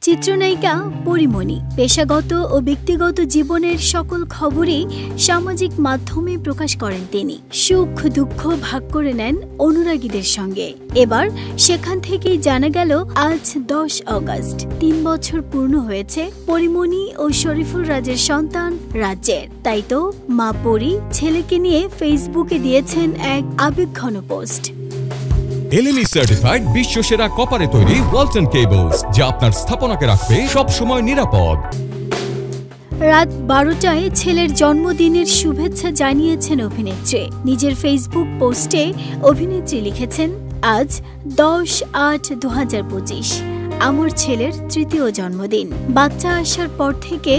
চিত্রনায়িকা পরিমণি পেশাগত ও ব্যক্তিগত জীবনের সকল খবরই সামাজিক মাধ্যমে প্রকাশ করেন তিনি। সুখ দুঃখ ভাগ করে নেন অনুরাগীদের সঙ্গে। এবার সেখান থেকেই জানা গেল আজ 10 অগস্ট 3 বছর পূর্ণ হয়েছে পরিমণি ও শরীফুল রাজের সন্তান রাজের। তাই তো মা পরি ছেলেকে নিয়ে ফেসবুকে দিয়েছেন এক আবেগঘন পোস্ট। LME সার্টিফাইড বিশ্বসেরা কপারে তৈরি ওয়ালটন কেবলস, যা আপনার স্থাপনাকে রাখবে সব সময় নিরাপদ। রাত 12টায় ছেলের জন্মদিনের শুভেচ্ছা জানিয়েছেন অভিনেত্রী। নিজের ফেসবুক পোস্টে অভিনেত্রী লিখেছেন, আজ 10/8/2025 আমার ছেলের 3য় জন্মদিন। বাচ্চা আসার পর থেকে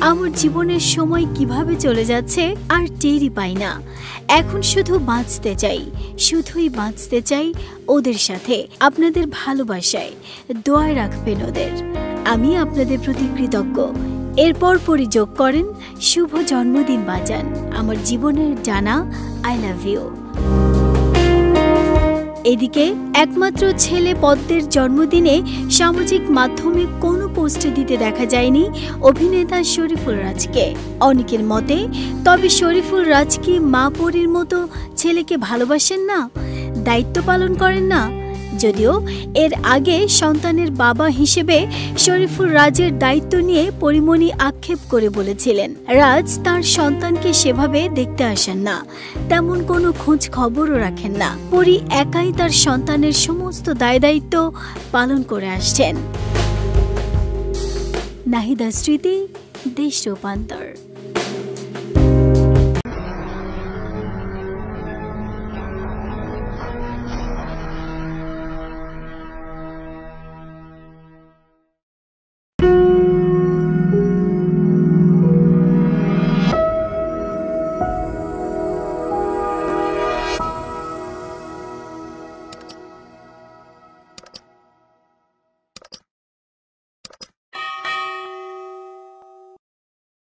আমার জীবনের সময় কিভাবে চলে যাচ্ছে আর টেরই পাই না। এখন শুধু বাঁচতে চাই, শুধুই বাঁচতে চাই ওদের সাথে। আপনাদের ভালোবাসায় দোয়ায় রাখবেন ওদের। আমি আপনাদের প্রতি কৃতজ্ঞ। এরপর যোগ করেন, শুভ জন্মদিন বাজান, আমার জীবনের জানা আই লাভ ইউ। এদিকে একমাত্র ছেলে পদ্মের জন্মদিনে সামাজিক মাধ্যমে কোনো পোস্ট দিতে দেখা যায়নি অভিনেতা শরীফুল রাজকে। অনেকের মতে, তবে শরীফুল রাজ কি মা পরির মতো ছেলেকে ভালোবাসেন না, দায়িত্ব পালন করেন না? যদিও এর আগে সন্তানের বাবা হিসেবে শরীফুল রাজের দায়িত্ব নিয়ে পরিমণি আক্ষেপ করে বলেছিলেন, রাজ তার সন্তানকে সেভাবে দেখতে আসেন না, তেমন কোনো খোঁজ খবরও রাখেন না। পরি একাই তার সন্তানের সমস্ত দায় দায়িত্ব পালন করে আসছেন। নাহিদা স্মৃতি, দেশ রূপান্তর।